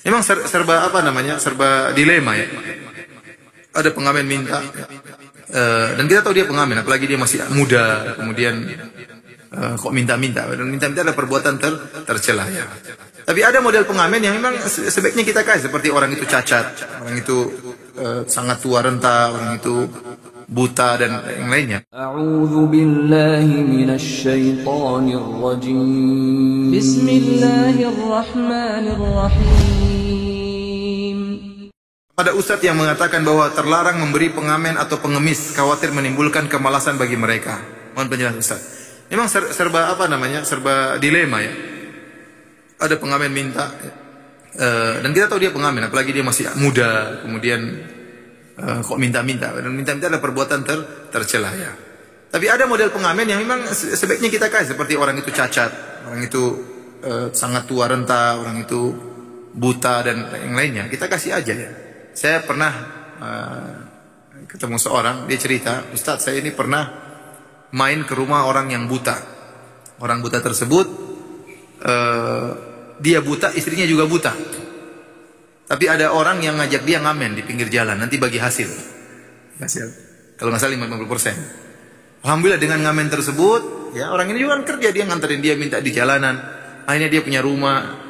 Memang serba apa namanya, serba dilema ya. Ada pengamen minta, dan kita tahu dia pengamen, apalagi dia masih muda, kemudian kok minta-minta, dan minta-minta adalah perbuatan tercela ya. Tapi ada model pengamen yang memang sebaiknya kita kasih, seperti orang itu cacat, orang itu sangat tua renta, orang itu buta dan yang lainnya. A'udzu billahi minasy syaithanir rajim. Bismillahirrahmanirrahim. Ada ustadz yang mengatakan bahwa terlarang memberi pengamen atau pengemis, khawatir menimbulkan kemalasan bagi mereka. Mohon penjelasan ustadz. Memang serba apa namanya, serba dilema ya. Ada pengamen minta, dan kita tahu dia pengamen, apalagi dia masih muda, kemudian kok minta-minta, dan minta-minta adalah perbuatan tercela ya. Tapi ada model pengamen yang memang sebaiknya kita kasih, seperti orang itu cacat, orang itu sangat tua renta, orang itu buta dan yang lainnya. Kita kasih aja ya. Saya pernah ketemu seorang, dia cerita, Ustadz saya ini pernah main ke rumah orang yang buta. Orang buta tersebut, dia buta, istrinya juga buta. Tapi ada orang yang ngajak dia ngamen di pinggir jalan, nanti bagi hasil. Kalau nggak salah 50%. Alhamdulillah dengan ngamen tersebut, ya orang ini juga kan kerja, dia nganterin dia minta di jalanan. Akhirnya dia punya rumah,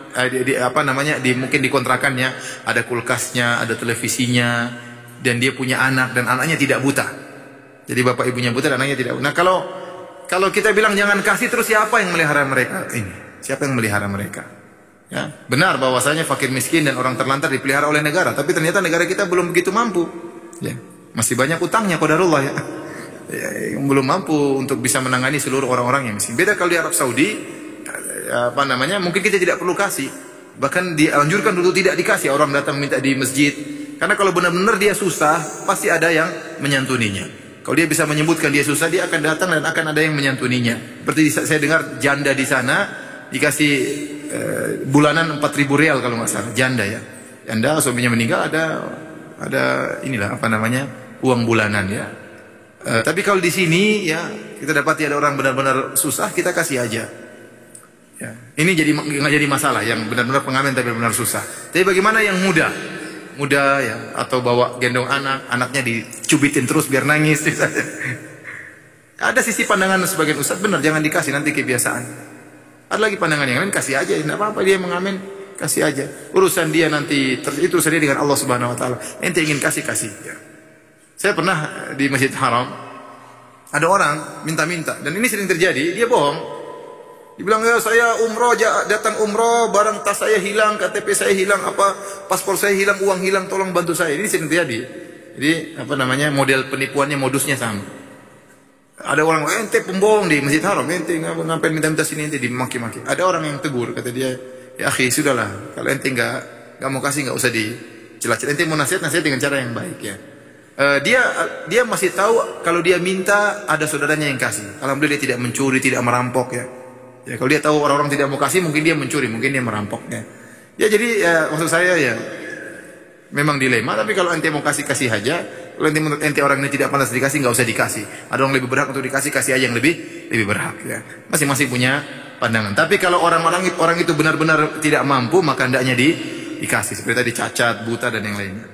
mungkin di kontrakannya ada kulkasnya, ada televisinya, dan dia punya anak, dan anaknya tidak buta. Jadi bapak ibunya buta dan anaknya tidak buta. Nah kalau kita bilang jangan kasih, terus siapa yang melihara mereka ini? Siapa yang melihara mereka? Ya, benar bahwasanya fakir miskin dan orang terlantar dipelihara oleh negara, tapi ternyata negara kita belum begitu mampu. Ya, masih banyak utangnya qadarullah ya. Yang belum mampu untuk bisa menangani seluruh orang-orang yang miskin. Beda kalau di Arab Saudi, mungkin kita tidak perlu kasih. Bahkan dianjurkan dulu tidak dikasih, orang datang minta di masjid. Karena kalau benar-benar dia susah, pasti ada yang menyantuninya. Kalau dia bisa menyebutkan dia susah, dia akan datang dan akan ada yang menyantuninya. Seperti saya dengar janda di sana dikasih bulanan 4.000 rial kalau nggak salah, janda ya. Janda suaminya meninggal, ada uang bulanan ya. Tapi kalau di sini ya kita dapati ada orang benar-benar susah, kita kasih aja. Ya. Ini nggak jadi masalah yang benar-benar pengamen tapi benar susah. Tapi bagaimana yang muda ya, atau bawa gendong anaknya dicubitin terus biar nangis. Ada sisi pandangan sebagian ustaz, benar jangan dikasih, nanti kebiasaan. Ada lagi pandangan yang lain, kasih aja, tidak apa-apa dia mengamen, kasih aja. Urusan dia nanti, itu urusan dia dengan Allah Subhanahu Wa Taala. Ente ingin kasih ya. Saya pernah di Masjid Haram, ada orang minta-minta, dan ini sering terjadi, dia bohong. Dibilang ya saya umroh, datang umroh, barang tas saya hilang, KTP saya hilang, paspor saya hilang, uang hilang, tolong bantu saya. Ini sering terjadi. Jadi model penipuannya, modusnya sama. Ada orang, ente pembohong di Masjid Haram, ente ngapain minta-minta sini, ente dimaki-maki. Ada orang yang tegur, kata dia, ya akhi sudahlah, kalau ente nggak mau kasih nggak usah dicela-cela, ente mau nasihat dengan cara yang baik ya. Dia masih tahu kalau dia minta ada saudaranya yang kasih. Alhamdulillah dia tidak mencuri, tidak merampok ya. Ya kalau dia tahu orang-orang tidak mau kasih, mungkin dia mencuri, mungkin dia merampok ya. Ya jadi maksud saya ya memang dilema, tapi kalau ente mau kasih aja. Kalau menurut ente orang ini tidak pantas dikasih, nggak usah dikasih. Ada orang lebih berhak untuk dikasih aja yang lebih berhak ya. Masing-masing punya pandangan. Tapi kalau orang itu benar-benar tidak mampu, maka hendaknya dikasih. Seperti tadi cacat, buta dan yang lainnya.